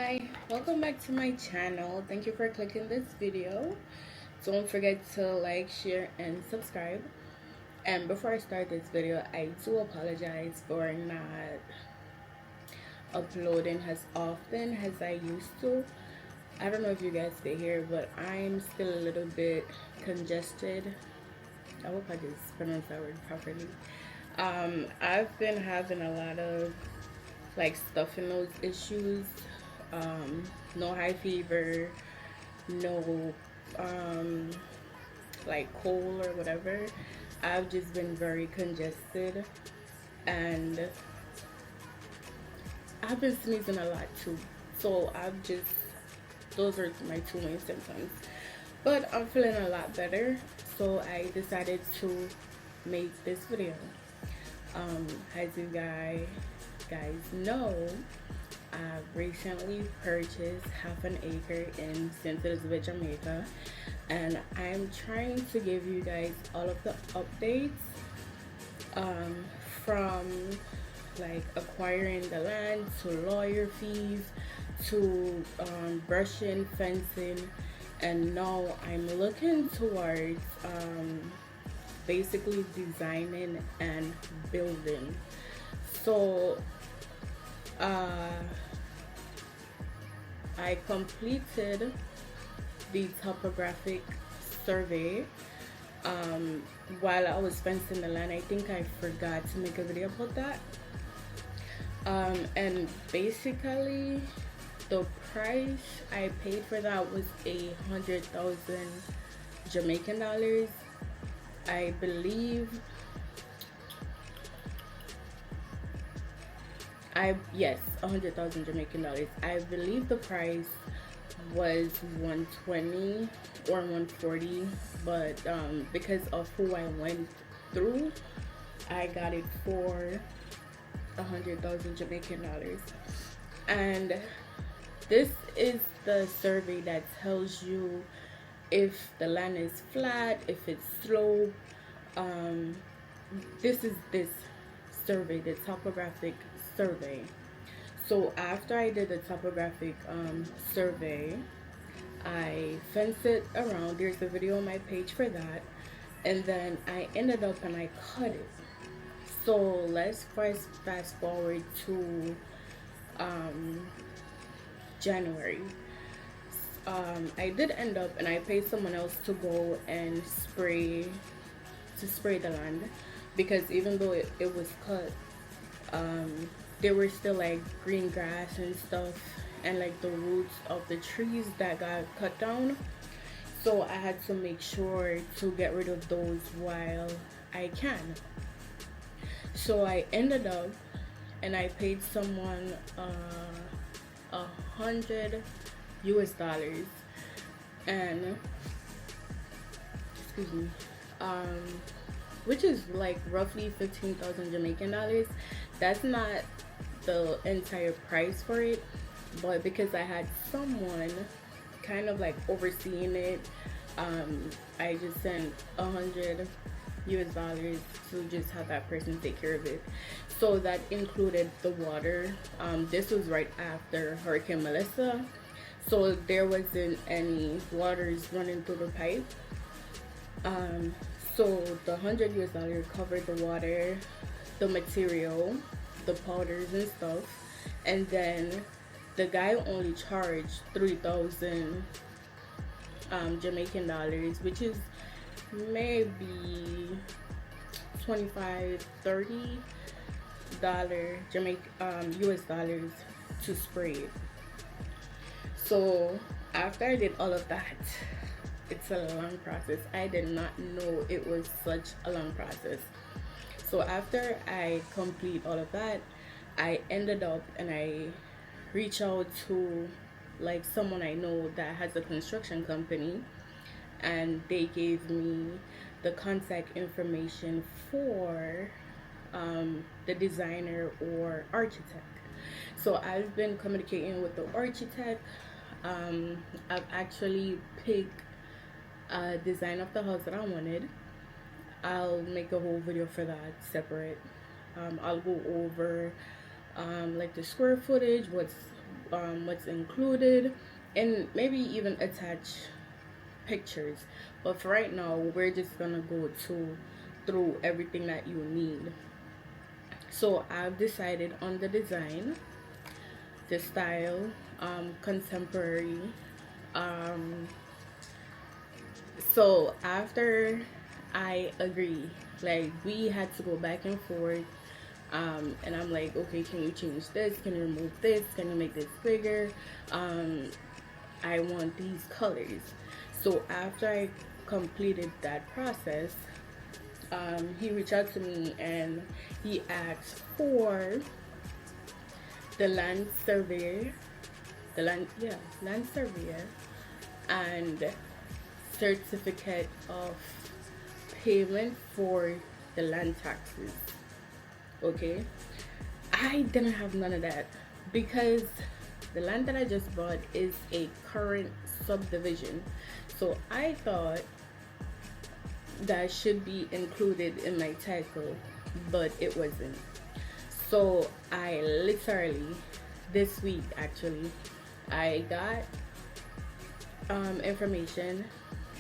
Hi, welcome back to my channel. Thank you for clicking this video. Don't forget to like, share, and subscribe. And before I start this video, I do apologize for not uploading as often as I used to. I don't know if you guys can hear, but I'm still a little bit congested. I hope I just pronounced that word properly. I've been having a lot of stuffy nose issues. No high fever, no cold or whatever. I've just been very congested, and I've been sneezing a lot too. So those are my two main symptoms. But I'm feeling a lot better, so I decided to make this video. As you guys know, I've recently purchased half an acre in St. Elizabeth, Jamaica, and I'm trying to give you guys all of the updates from acquiring the land to lawyer fees to brushing, fencing, and now I'm looking towards basically designing and building. So I completed the topographic survey while I was fencing the land. I think I forgot to make a video about that. And basically the price I paid for that was 100,000 Jamaican dollars. I believe yes, 100,000 Jamaican dollars. I believe the price was 120 or 140, but because of who I went through, I got it for 100,000 Jamaican dollars. And this is the survey that tells you if the land is flat, if it's sloped. This is this survey, the topographic survey. So after I did the topographic survey, I fenced it around. There's a video on my page for that, and then I ended up and I cut it. So let's first fast forward to January. I did end up and I paid someone else to go and spray the land, because even though it was cut, there were still green grass and stuff, and the roots of the trees that got cut down. So I had to make sure to get rid of those while I can. So I ended up and I paid someone $100 US, and excuse me, which is roughly 15,000 Jamaican dollars. That's not the entire price for it, but because I had someone kind of overseeing it, I just sent $100 US to just have that person take care of it. So that included the water. This was right after Hurricane Melissa, so there wasn't any waters running through the pipe. So the $100 US covered the water, the material, the powders and stuff, and then the guy only charged 3,000 Jamaican dollars, which is maybe $25-30 US dollars to spray it. So after I did all of that, it's a long process. I did not know it was such a long process. So after I complete all of that, I ended up and I reached out to someone I know that has a construction company, and they gave me the contact information for the designer or architect. So I've been communicating with the architect. I've actually picked a design of the house that I wanted. I'll make a whole video for that separate. I'll go over the square footage, what's included, and maybe even attach pictures. But for right now, we're just gonna go through everything that you need. So I've decided on the design, the style, contemporary. um so after I agree, like we had to go back and forth, and I'm like, okay, can you change this, can you remove this, can you make this bigger, I want these colors. So after I completed that process, he reached out to me and he asked for the land surveyor, land surveyor, and certificate of payment for the land taxes. Okay, I didn't have none of that because the land that I just bought is a current subdivision. So I thought that should be included in my title, but it wasn't. So I literally, this week actually, I got information,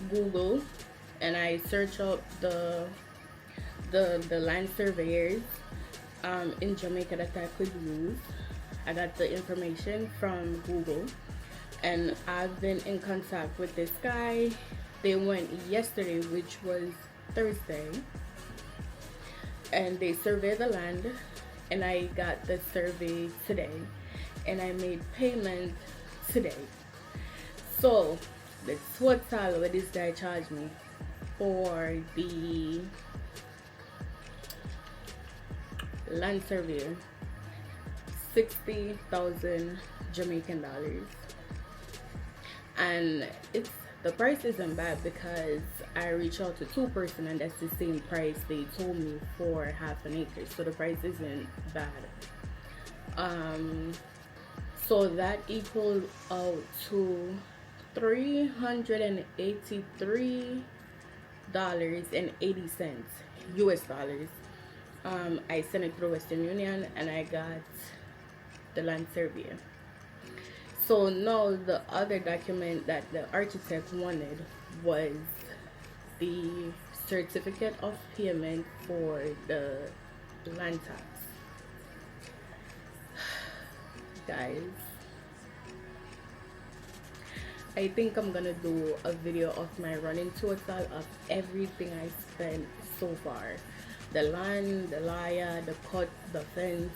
Google, and I searched up the land surveyors in Jamaica that I could use. I got the information from Google, and I've been in contact with this guy. They went yesterday, which was Thursday, and they surveyed the land, and I got the survey today, and I made payment today. So the total what this guy charged me for the land survey, 60,000 Jamaican dollars. And the price isn't bad because I reached out to two person and that's the same price they told me for half an acre, so the price isn't bad. So that equaled out to $383.80 US dollars. I sent it through Western Union and I got the land survey. So now the other document that the architect wanted was the certificate of payment for the land tax. Guys, I think I'm gonna do a video of my running total of everything I spent so far. The land, the liar, the cut, the fence,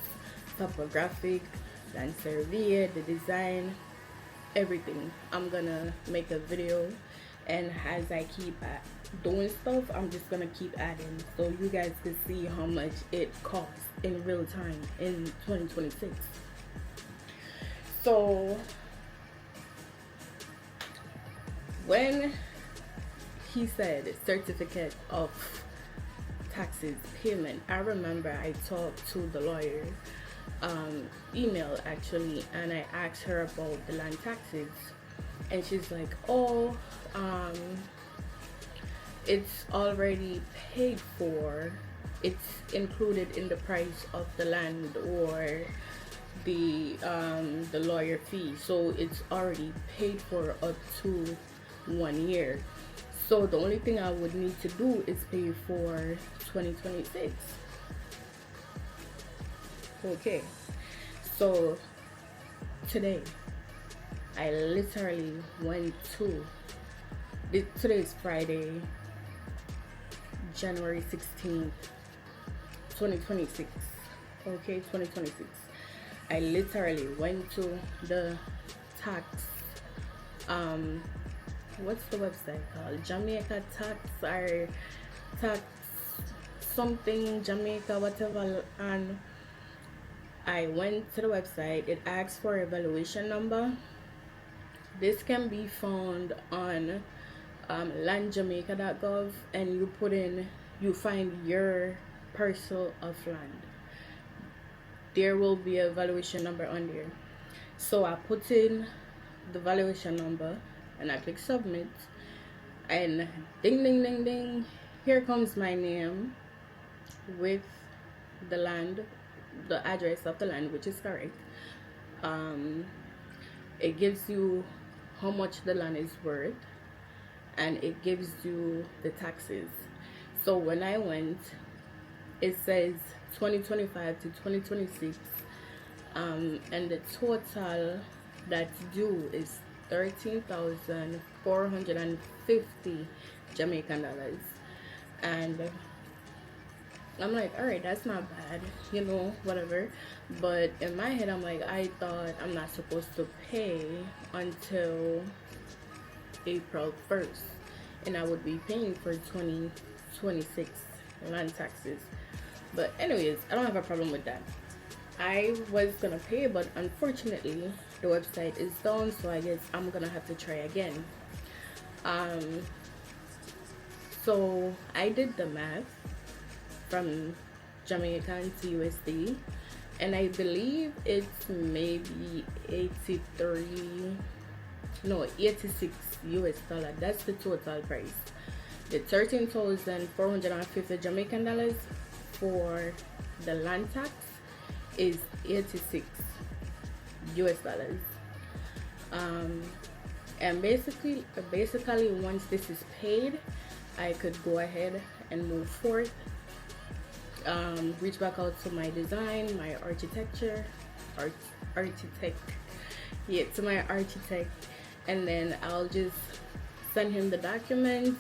topographic, land survey, the design, everything. I'm gonna make a video, and as I keep doing stuff, I'm just gonna keep adding so you guys can see how much it costs in real time in 2026. So when he said certificate of taxes payment, I remember I talked to the lawyer, email actually, and I asked her about the land taxes, and she's like, oh, it's already paid for, it's included in the price of the land or the lawyer fee, so it's already paid for up to 1 year. So the only thing I would need to do is pay for 2026. Okay, so today I literally went to today is Friday, January 16th, 2026. Okay, 2026. I literally went to the tax, what's the website called? Jamaica tax or tax something Jamaica, whatever, and I went to the website. It asks for evaluation number. This can be found on landjamaica.gov, and you find your parcel of land. There will be a valuation number on there. So I put in the valuation number and I click submit, and ding ding ding ding, here comes my name with the land, the address of the land, which is correct. It gives you how much the land is worth, and it gives you the taxes. So when I went, it says 2025 to 2026, and the total that's due is 13,450 Jamaican dollars. And I'm like, all right, that's not bad, whatever. But in my head, I'm like, I thought I'm not supposed to pay until April 1st, and I would be paying for 2026 land taxes. But anyways, I don't have a problem with that. I was gonna pay, but unfortunately the website is down, so I guess I'm gonna have to try again. So I did the math from Jamaican to USD, and I believe it's maybe 86 US dollar. That's the total price. The 13,450 Jamaican dollars for the land tax is 86 US dollars. And basically once this is paid, I could go ahead and move forth, reach back out to my design, my architect, to my architect, and then I'll just send him the documents,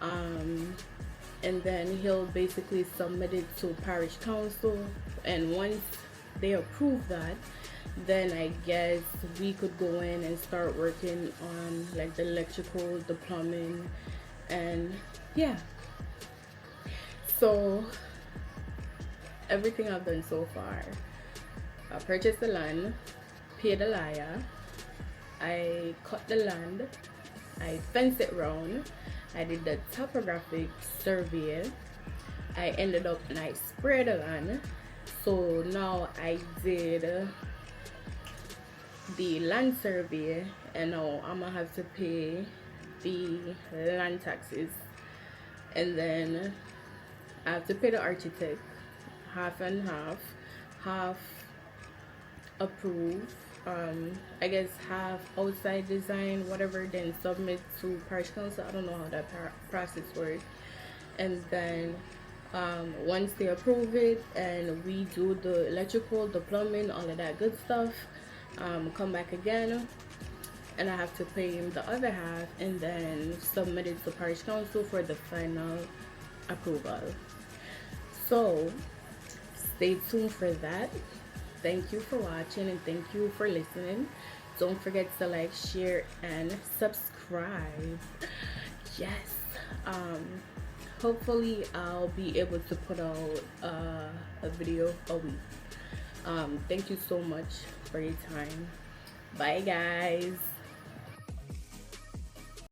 and then he'll basically submit it to parish council, and once they approve that, then I guess we could go in and start working on like the electrical, the plumbing, and yeah. So everything I've done so far, I purchased the land, paid the liar, I cut the land, I fenced it round, I did the topographic survey, I ended up and I sprayed the land. So now I did the land survey, and now I'm gonna have to pay the land taxes, and then I have to pay the architect half and half approve, I guess half outside design, whatever, then submit to parish council. I don't know how that process works. And then once they approve it and we do the electrical, the plumbing, all of that good stuff, come back again, and I have to pay him the other half, and then submit it to parish council for the final approval. So stay tuned for that. Thank you for watching, and thank you for listening. Don't forget to like, share, and subscribe. Yes. Hopefully I'll be able to put out a video a week. Thank you so much for your time. Bye guys.